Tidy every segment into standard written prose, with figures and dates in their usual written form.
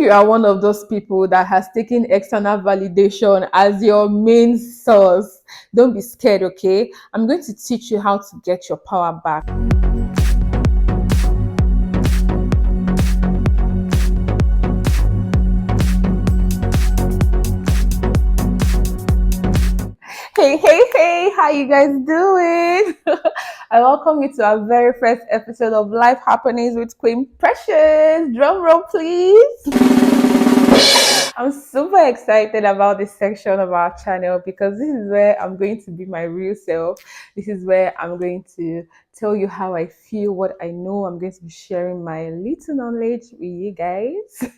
you are one of those people that has taken external validation as your main source, don't be scared, okay? I'm going to teach you how to get your power back. Hey, how you guys doing? I welcome you to our very first episode of Life Happenings with Qwin Preshus. Drum roll, please. I'm super excited about this section of our channel because this is where I'm going to be my real self. This is where I'm going to tell you how I feel, what I know. I'm going to be sharing my little knowledge with you guys.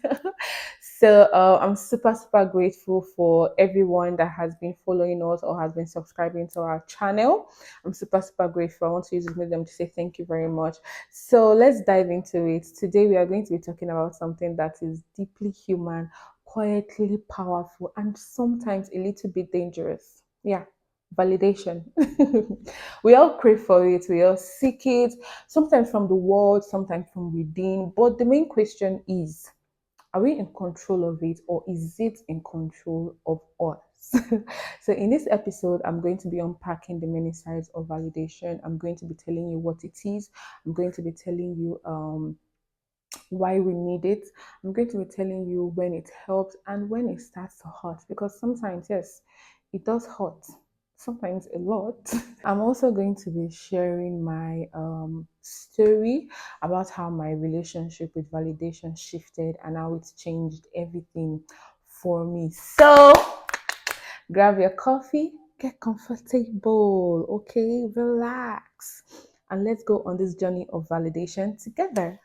So I'm super grateful for everyone that has been following us or has been subscribing to our channel. I'm super grateful. I want to use this medium to say thank you very much. So let's dive into it. Today we are going to be talking about something that is deeply human, quietly powerful, and sometimes a little bit dangerous. Yeah, validation. We all crave for it, we all seek it, sometimes from the world, sometimes from within. But the main question is, are we in control of it, or is it in control of us? So in this episode, I'm going to be unpacking the many sides of validation. I'm going to be telling you what it is. I'm going to be telling you why we need it. I'm going to be telling you when it helps and when it starts to hurt, because sometimes, yes, it does hurt, sometimes a lot. I'm also going to be sharing my story about how my relationship with validation shifted and how it's changed everything for me. So grab your coffee, get comfortable, okay, relax, and let's go on this journey of validation together.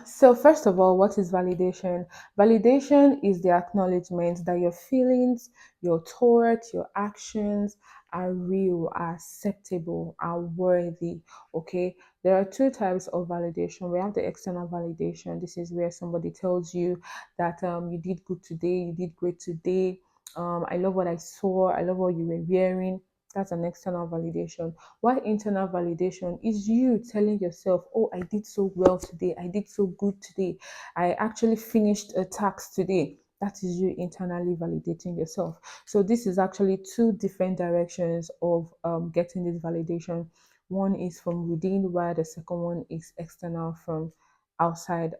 So first of all, what is validation? Validation is the acknowledgement that your feelings, your thoughts, your actions are real, are acceptable, are worthy. Okay. There are two types of validation. We have the external validation. This is where somebody tells you that you did good today, you did great today. I love what I saw, I love what you were wearing. That's an external validation. While internal validation is you telling yourself, oh, I did so well today, I did so good today, I actually finished a task today. That is you internally validating yourself. So this is actually two different directions of getting this validation. One is from within, while the second one is external from outside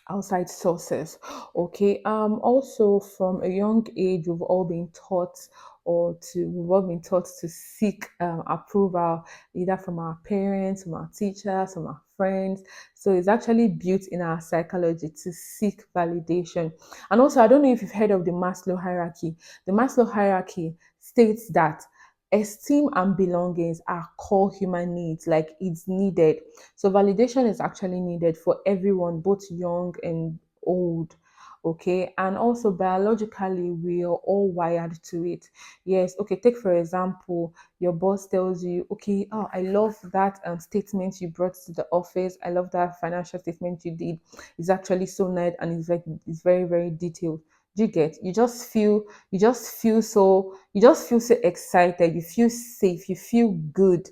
outside sources. Okay. Also from a young age we've all been taught to seek approval, either from our parents, from our teachers, from our friends. So it's actually built in our psychology to seek validation. And also, I don't know if you've heard of the Maslow hierarchy. The Maslow hierarchy states that esteem and belongings are core human needs, like it's needed. So validation is actually needed for everyone, both young and old. Okay, and also biologically, we are all wired to it. Yes, okay, take for example, your boss tells you, okay, oh, I love that statement you brought to the office. I love that financial statement you did. It's actually so nice and it's like it's very detailed. Do you get? You just feel so excited, you feel safe, you feel good.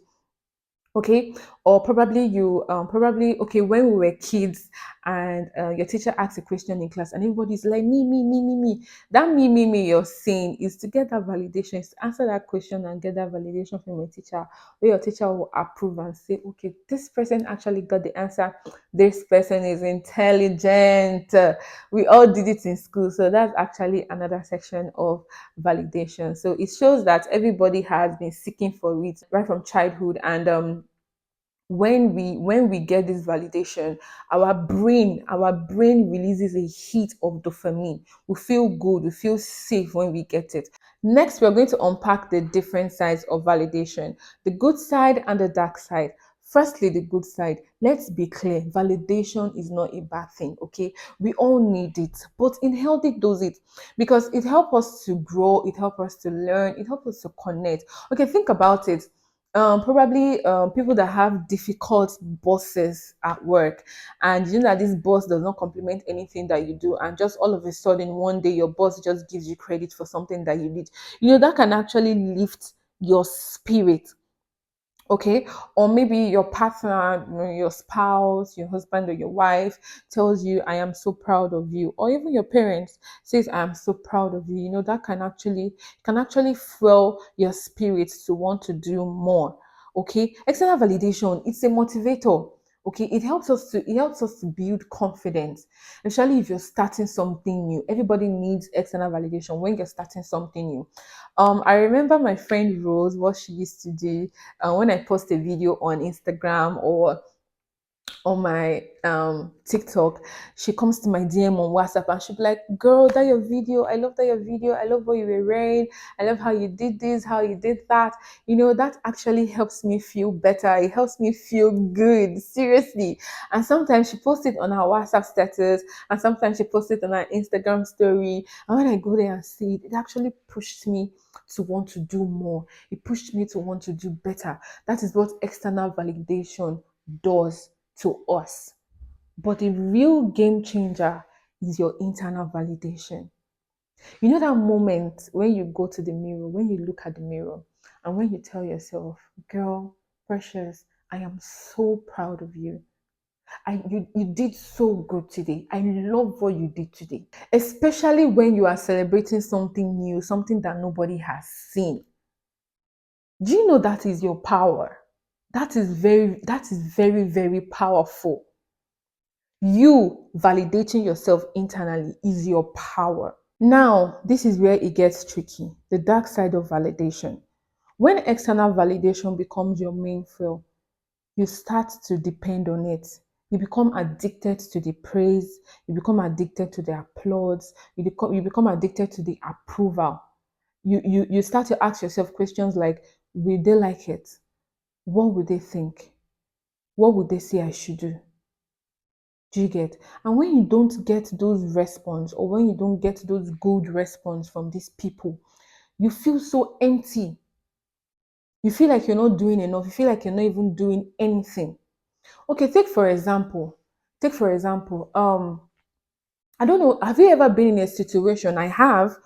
Okay. Or probably you probably okay, when we were kids and your teacher asks a question in class and everybody's like me, that me you're saying is to get that validation, is to answer that question and get that validation from your teacher, where your teacher will approve and say, okay, this person actually got the answer, this person is intelligent. We all did it in school, so that's actually another section of validation. So it shows that everybody has been seeking for it right from childhood. And when we get this validation, our brain releases a heat of dopamine. We feel good, we feel safe when we get it. Next, we're going to unpack the different sides of validation, the good side and the dark side. Firstly, the good side. Let's be clear, validation is not a bad thing. Okay, we all need it, but in healthy doses, because it helps us to grow, it helps us to learn, it helps us to connect. Okay, think about it. Probably people that have difficult bosses at work, and you know that this boss does not compliment anything that you do, and just all of a sudden one day your boss just gives you credit for something that you did. You know that can actually lift your spirit. Okay, or maybe your partner, your spouse, your husband or your wife tells you, I am so proud of you, or even your parents says, I am so proud of you. That can actually fuel your spirit to want to do more. Okay, external validation, it's a motivator. Okay, it helps us to build confidence, especially if you're starting something new. Everybody needs external validation when you're starting something new. I remember my friend Rose, what she used to do when I post a video on Instagram or on my TikTok, she comes to my DM on WhatsApp and she'll be like, "Girl, that your video. I love that your video. I love what you were wearing. I love how you did this, how you did that." That actually helps me feel better. It helps me feel good, seriously. And sometimes she posts it on her WhatsApp status, and sometimes she posts it on her Instagram story. And when I go there and see it, it actually pushed me to want to do more. It pushed me to want to do better. That is what external validation does to us. But the real game changer is your internal validation. That moment when you go to the mirror, when you look at the mirror, and when you tell yourself, girl, Precious, I am so proud of you. You did so good today. I love what you did today. Especially when you are celebrating something new, something that nobody has seen. Do you know that is your power? That is very, very powerful. You validating yourself internally is your power. Now, this is where it gets tricky, the dark side of validation. When external validation becomes your main fuel, you start to depend on it. You become addicted to the praise, you become addicted to the applause, you become addicted to the approval. You start to ask yourself questions like, will they like it? What would they think? What would they say I should do? Do you get? And when you don't get those response, or when you don't get those good response from these people, you feel so empty. You feel like you're not doing enough. You feel like you're not even doing anything. Okay, take for example, I don't know, have you ever been in a situation? I have,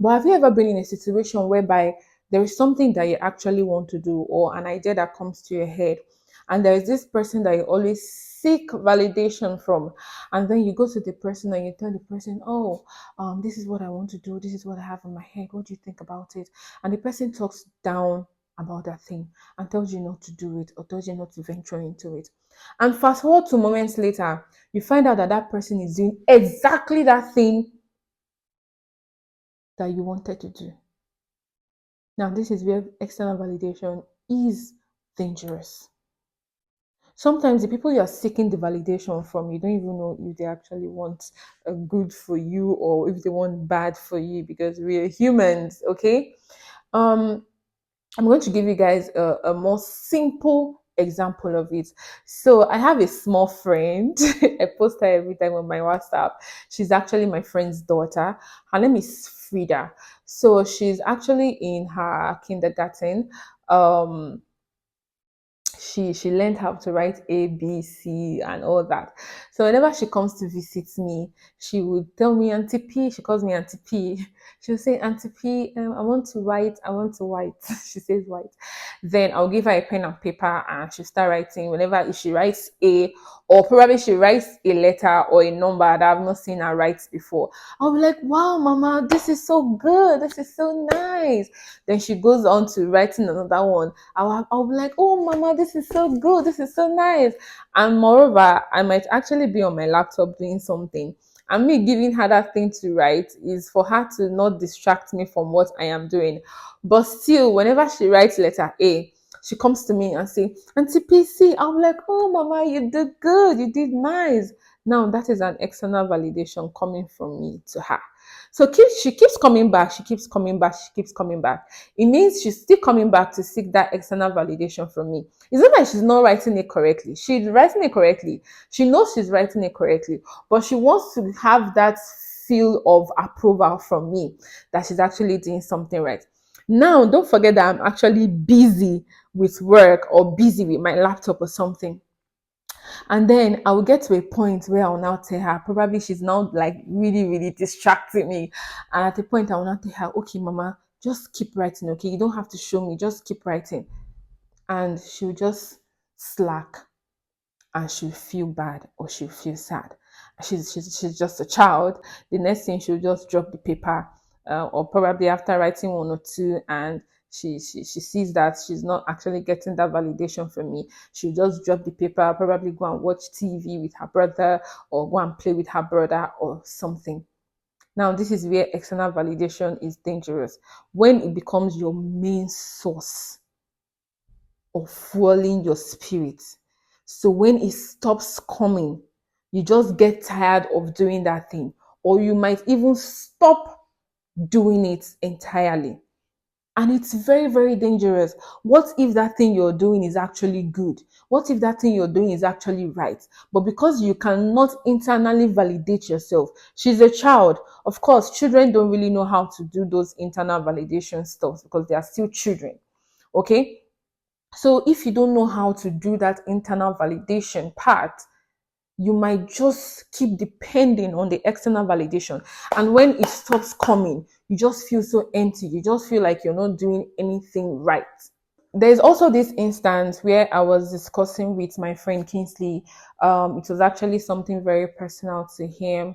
but have you ever been in a situation whereby there is something that you actually want to do, or an idea that comes to your head, and there is this person that you always seek validation from, and then you go to the person and you tell the person, "Oh, this is what I want to do. This is what I have in my head. What do you think about it?" And the person talks down about that thing and tells you not to do it, or tells you not to venture into it. And fast forward to moments later, you find out that that person is doing exactly that thing that you wanted to do. Now, this is where external validation is dangerous. Sometimes the people you're seeking the validation from, you don't even know if they actually want a good for you or if they want bad for you, because we are humans, okay? Um, I'm going to give you guys a more simple example of it. So I have a small friend. I post her every time on my WhatsApp. She's actually my friend's daughter. Her name is Frida. So she's actually in her kindergarten. Um, she learned how to write A, B, C, and all that. So whenever she comes to visit me, she would tell me, Auntie P, she calls me Auntie P. She would say, Auntie P, I want to write. She says write. Then I'll give her a pen and paper and she'll start writing. Whenever if she writes A, or probably she writes a letter or a number that I've not seen her write before, I'll be like, wow, Mama, this is so good. This is so nice. Then she goes on to writing another one. I'll be like, oh, Mama, this is so good. This is so nice. And moreover, I might actually be on my laptop doing something. And me giving her that thing to write is for her to not distract me from what I am doing. But still, whenever she writes letter A, she comes to me and say, Auntie PC, I'm like, oh, Mama, you did good. You did nice. Now, that is an external validation coming from me to her. So she keeps coming back. She keeps coming back. She keeps coming back. It means she's still coming back to seek that external validation from me. It's not like she's not writing it correctly. She's writing it correctly. She knows she's writing it correctly, but she wants to have that feel of approval from me that she's actually doing something right. Now, don't forget that I'm actually busy with work or busy with my laptop or something. And then I will get to a point where I'll now tell her, probably she's now like really, really distracting me. And at the point, I will now tell her, okay, Mama, just keep writing, okay? You don't have to show me, just keep writing. and she'll just slack, and she'll feel bad or she'll feel sad. She's just a child. The next thing, she'll just drop the paper, or probably after writing one or two, and she sees that she's not actually getting that validation from me, she'll just drop the paper, probably go and watch TV with her brother, or go and play with her brother or something. Now, this is where external validation is dangerous, when it becomes your main source of fueling your spirit. So when it stops coming, you just get tired of doing that thing, or you might even stop doing it entirely. And it's very, very dangerous. What if that thing you're doing is actually good? What if that thing you're doing is actually right? But because you cannot internally validate yourself, she's a child. Of course, children don't really know how to do those internal validation stuff because they are still children. Okay? So if you don't know how to do that internal validation part, you might just keep depending on the external validation. And when it stops coming, you just feel so empty. You just feel like you're not doing anything right. There's also this instance where I was discussing with my friend Kingsley. It was actually something very personal to him,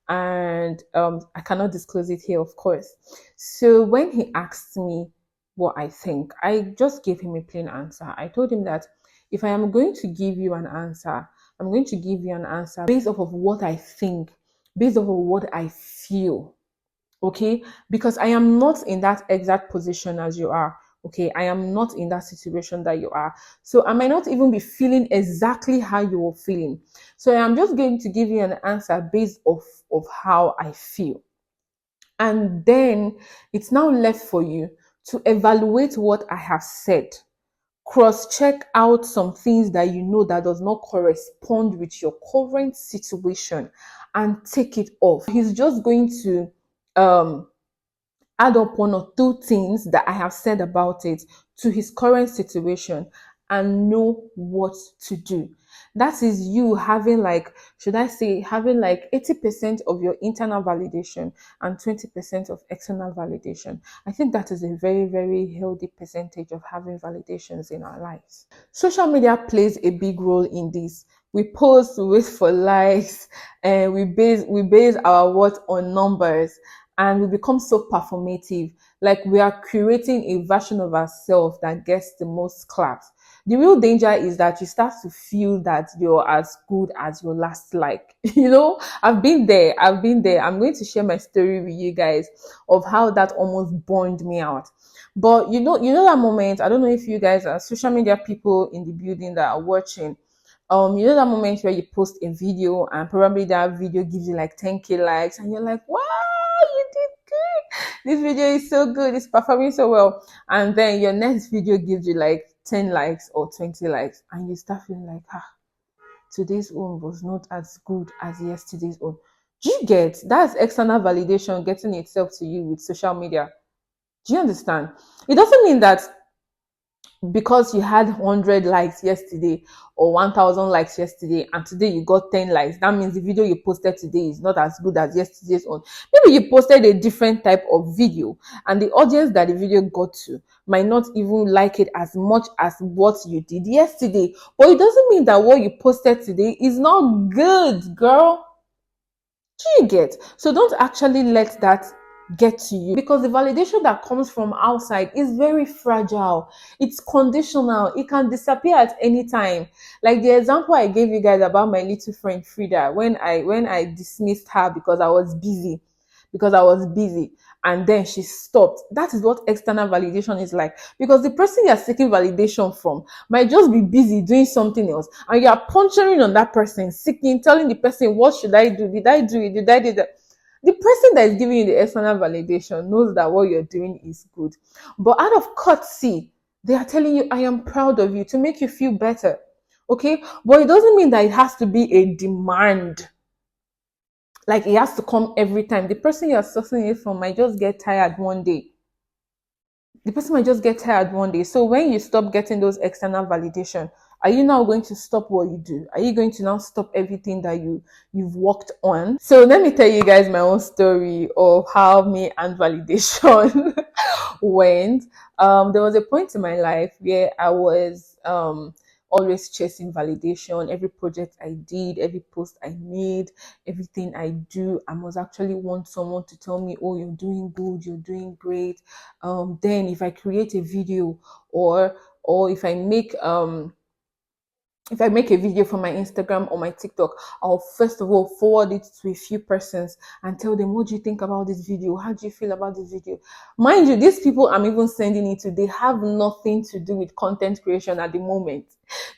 and I cannot disclose it here, of course. So when he asked me what I think, I just gave him a plain answer. I told him that if I am going to give you an answer, I'm going to give you an answer based off of what I think, based off of what I feel. Okay, because I am not in that exact position as you are. Okay, I am not in that situation that you are, so I might not even be feeling exactly how you are feeling. So I am just going to give you an answer based off of how I feel, and then it's now left for you to evaluate what I have said, cross-check out some things that you know that does not correspond with your current situation, and take it off. He's just going to add up one or two things that I have said about it to his current situation and know what to do. That is you having, like, should I say, having like 80% of your internal validation and 20% of external validation. I think that is a very, very healthy percentage of having validations in our lives. Social media plays a big role in this. We post, we wait for likes, and we base our worth on numbers, and we become so performative, like we are creating a version of ourselves that gets the most claps. The real danger is that you start to feel that you're as good as your last like. I've been there. I'm going to share my story with you guys of how that almost burned me out. But you know that moment. I don't know if you guys are social media people in the building that are watching. You know that moment where you post a video and probably that video gives you like 10k likes, and you're like, wow, you did good. This video is so good. It's performing so well. And then your next video gives you like 10 likes or 20 likes, and you start feeling like, today's own was not as good as yesterday's own. Do you get? That's external validation getting itself to you with social media. Do you understand? It doesn't mean that because you had 100 likes yesterday or 1000 likes yesterday and today you got 10 likes, that means the video you posted today is not as good as yesterday's one. Maybe you posted a different type of video, and the audience that the video got to might not even like it as much as what you did yesterday. But it doesn't mean that what you posted today is not good, girl. Do you get? So don't actually let that get to you, because the validation that comes from outside is very fragile. It's conditional. It can disappear at any time. Like the example I gave you guys about my little friend Frida, when I dismissed her because I was busy, and then she stopped. That is what external validation is like, because the person you're seeking validation from might just be busy doing something else, and you're puncturing on that person, seeking, telling the person, what should I do? Did I do it? Did I do that? The person that is giving you the external validation knows that what you're doing is good, but out of courtesy, they are telling you, I am proud of you, to make you feel better. Okay, but it doesn't mean that it has to be a demand, like it has to come every time. The person you're sussing it from might just get tired one day. So when you stop getting those external validation, Are you now going to stop what you do? Are you going to now stop everything that you've worked on? So let me tell you guys my own story of how me and validation went. There was a point in my life where I was always chasing validation. Every project I did, every post I made, everything I do, I must actually want someone to tell me, oh, you're doing good, you're doing great. Then if I create a video or if I make a video for my Instagram or my TikTok, I'll first of all forward it to a few persons and tell them, what do you think about this video? How do you feel about this video? Mind you, these people I'm even sending it to, they have nothing to do with content creation at the moment.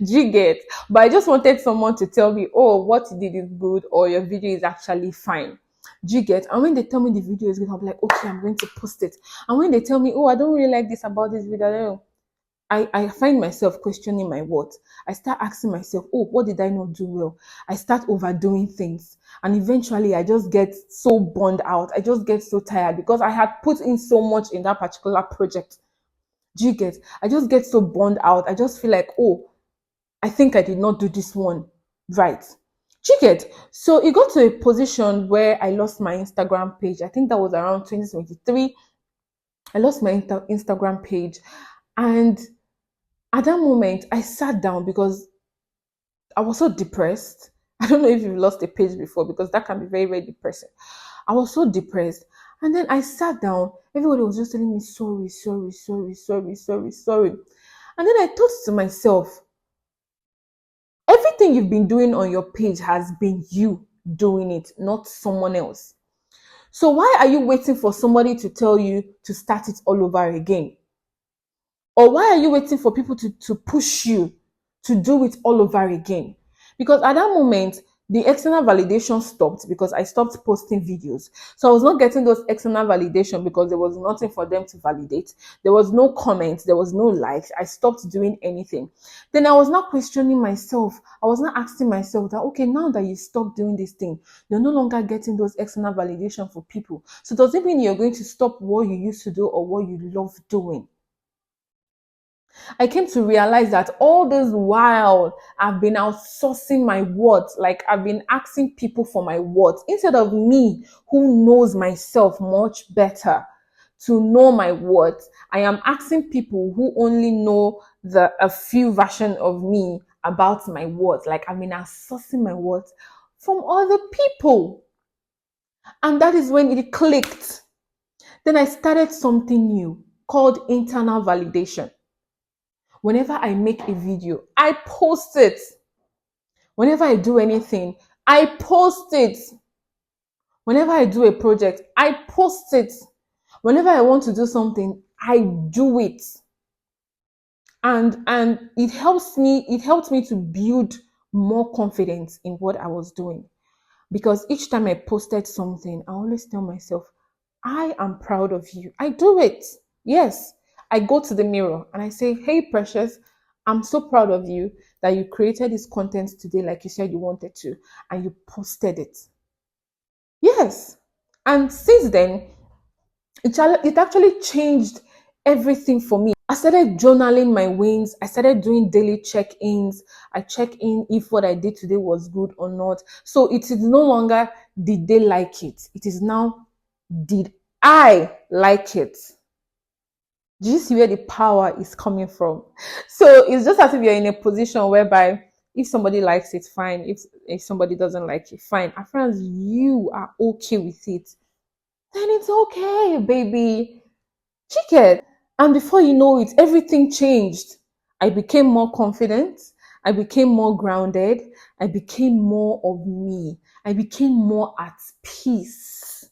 Do you get? But I just wanted someone to tell me, oh, what you did is good, or your video is actually fine. Do you get? And when they tell me the video is good, I'll be like, okay, I'm going to post it. And when they tell me, oh, I don't really like this about this video, I don't know, I find myself questioning my worth. I start asking myself, oh, what did I not do well? I start overdoing things. And eventually I just get so burned out. I just get so tired because I had put in so much in that particular project. Do you get? I just get so burned out. I just feel like, oh, I think I did not do this one right. Do you get? So it got to a position where I lost my Instagram page. I think that was around 2023. I lost my Instagram page. And at that moment, I sat down because I was so depressed. I don't know if you've lost a page before, because that can be very, very depressing. I was so depressed. And then I sat down. Everybody was just telling me, sorry, sorry, sorry, sorry, sorry, sorry. And then I thought to myself, everything you've been doing on your page has been you doing it, not someone else. So why are you waiting for somebody to tell you to start it all over again? Or why are you waiting for people to push you to do it all over again? Because at that moment, the external validation stopped because I stopped posting videos. So I was not getting those external validation because there was nothing for them to validate. There was no comments. There was no likes. I stopped doing anything. Then I was not questioning myself. I was not asking myself that, okay, now that you stopped doing this thing, you're no longer getting those external validation for people. So does it mean you're going to stop what you used to do or what you love doing? I came to realize that all this while I've been outsourcing my words, like I've been asking people for my words instead of me, who knows myself much better, to know my words. I am asking people who only know a few version of me about my words. Like I've been outsourcing my words from other people. And that is when it clicked. Then I started something new called internal validation. Whenever I make a video, I post it. Whenever I do anything, I post it. Whenever I do a project, I post it. Whenever I want to do something, I do it. And it helped me to build more confidence in what I was doing. Because each time I posted something, I always tell myself, I am proud of you. I do it. Yes. I go to the mirror and I say, hey, Precious, I'm so proud of you that you created this content today like you said you wanted to, and you posted it. Yes. And since then, it actually changed everything for me. I started journaling my wins. I started doing daily check-ins. I check in if what I did today was good or not. So it is no longer did they like it. It is now did I like it. Do you see where the power is coming from? So it's just as if you're in a position whereby if somebody likes it, fine. If somebody doesn't like it, fine. As far as you are okay with it, then it's okay, baby. Check. And before you know it, everything changed. I became more confident. I became more grounded. I became more of me. I became more at peace.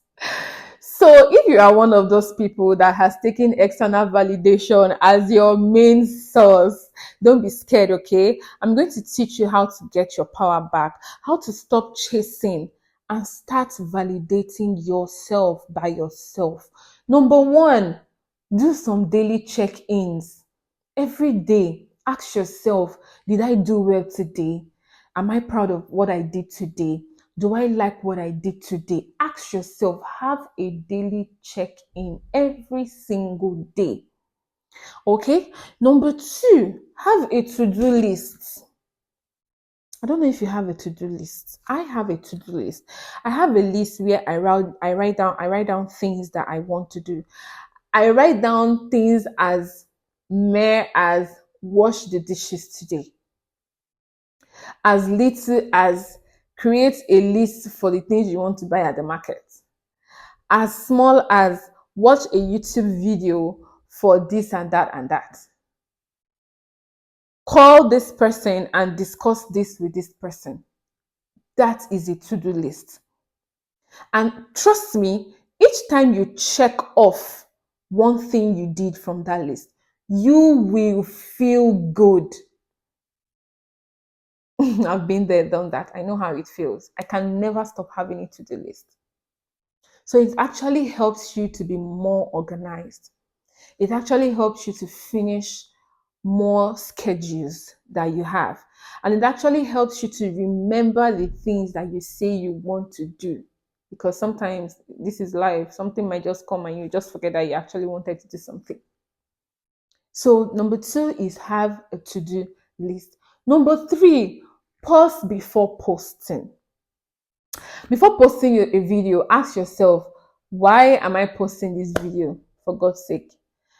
So if you are one of those people that has taken external validation as your main source, don't be scared, okay? I'm going to teach you how to get your power back, how to stop chasing and start validating yourself by yourself. Number one, do some daily check-ins. Every day, ask yourself, did I do well today? Am I proud of what I did today? Do I like what I did today? Ask yourself, have a daily check-in every single day. Okay. Number two, have a to-do list. I don't know if you have a to-do list. I have a to-do list. I have a list where I write down things that I want to do. I write down things as mere as wash the dishes today, as little as create a list for the things you want to buy at the market, as small as watch a YouTube video for this and that and that. Call this person and discuss this with this person. That is a to-do list. And trust me, each time you check off one thing you did from that list, you will feel good. I've been there, done that. I know how it feels. I can never stop having a to-do list. So it actually helps you to be more organized. It actually helps you to finish more schedules that you have. And it actually helps you to remember the things that you say you want to do. Because sometimes this is life, something might just come and you just forget that you actually wanted to do something. So, number two is have a to do list. Number three, pause before posting. Before posting a video, ask yourself, why am I posting this video? For God's sake.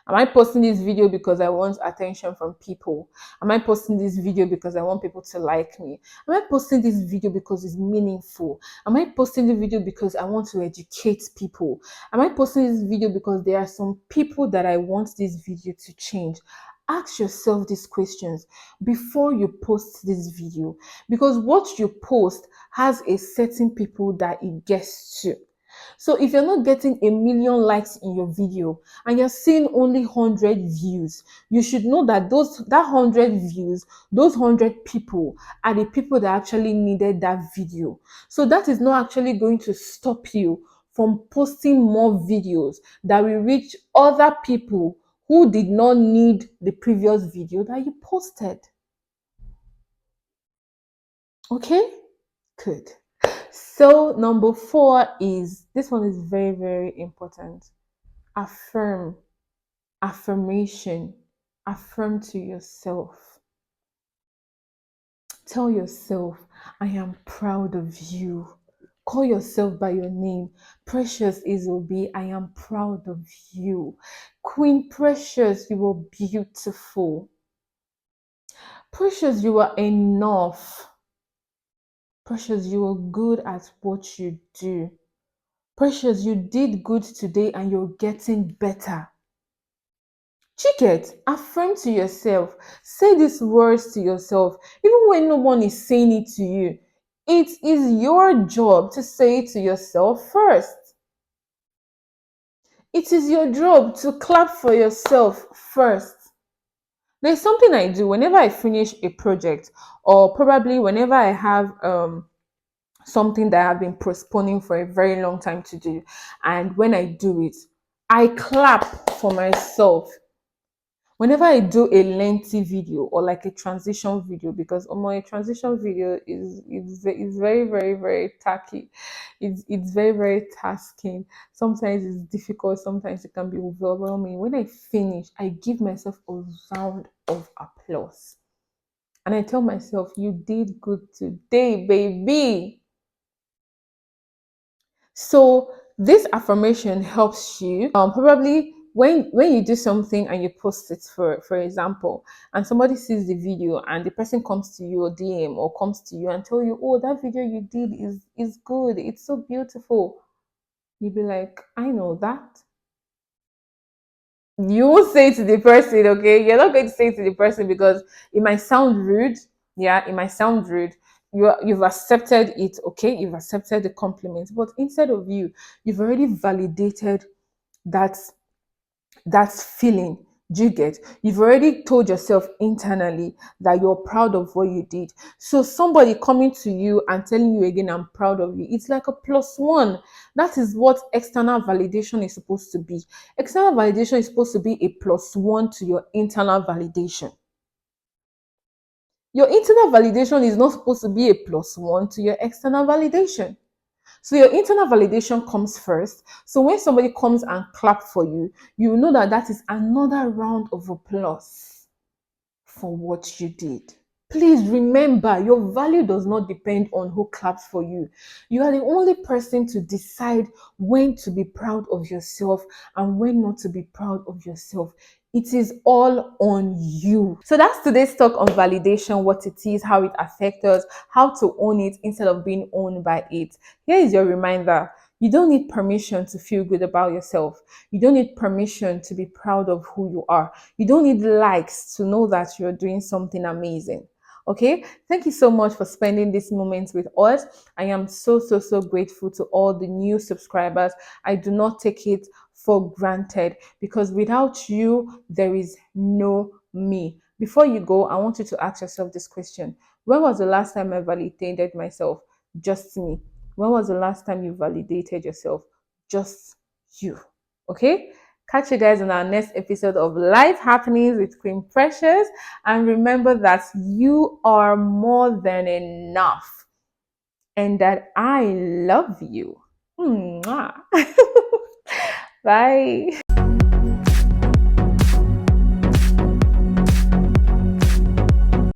Am I posting this video because I want attention from people? Am I posting this video because I want people to like me? Am I posting this video because it's meaningful? Am I posting the video because I want to educate people? Am I posting this video because there are some people that I want this video to change? Ask yourself these questions before you post this video, because what you post has a certain people that it gets to. So if you're not getting a million likes in your video and you're seeing only 100 views, you should know that that 100 views, those 100 people are the people that actually needed that video. So that is not actually going to stop you from posting more videos that will reach other people who did not need the previous video that you posted. Okay? Good. So number four is, this one is very, very important. Affirm. Affirmation. Affirm to yourself. Tell yourself, I am proud of you. Call yourself by your name. Precious Isobi, I am proud of you. Qwin Preshus, you are beautiful. Precious, you are enough. Precious, you are good at what you do. Precious, you did good today and you're getting better. Chicket, affirm to yourself. Say these words to yourself, even when no one is saying it to you. It is your job to say it to yourself first. It is your job to clap for yourself first. There's something I do whenever I finish a project, or probably whenever I have something that I've been postponing for a very long time to do. And when I do it, I clap for myself. Whenever I do a lengthy video or like a transition video, because a transition video is very, very, very tacky. It's very, very tasking. Sometimes it's difficult, sometimes it can be overwhelming. When I finish, I give myself a round of applause. And I tell myself, you did good today, baby. So this affirmation helps you probably when you do something and you post it, for example, and somebody sees the video and the person comes to you or DM or comes to you and tell you, oh, that video you did is good, it's so beautiful. You'll be like, I know that. You will say to the person, okay, you're not going to say it to the person because it might sound rude. Yeah, it might sound rude. You've accepted it, okay, you've accepted the compliment, but instead of you've already validated that that feeling. Do you get? You've already told yourself internally that you're proud of what you did. So somebody coming to you and telling you again, I'm proud of you, it's like a plus one. That is what external validation is supposed to be. External validation is supposed to be a plus one to your internal validation. Your internal validation is not supposed to be a plus one to your external validation. So your internal validation comes first. So when somebody comes and clap for you, you know that that is another round of applause for what you did. Please remember, your value does not depend on who claps for you. You are the only person to decide when to be proud of yourself and when not to be proud of yourself. It is all on you. So that's today's talk on validation, what it is, how it affects us, how to own it instead of being owned by it. Here is your reminder. You don't need permission to feel good about yourself. You don't need permission to be proud of who you are. You don't need likes to know that you're doing something amazing. Okay, thank you so much for spending this moment with us. I am so grateful to all the new subscribers. I do not take it for granted because without you, there is no me. Before you go, I want you to ask yourself this question. When was the last time I validated myself? Just me. When was the last time you validated yourself? Just you. Okay? Catch you guys on our next episode of Life Happenings with Qwin Preshus. And remember that you are more than enough and that I love you. Mwah. Bye.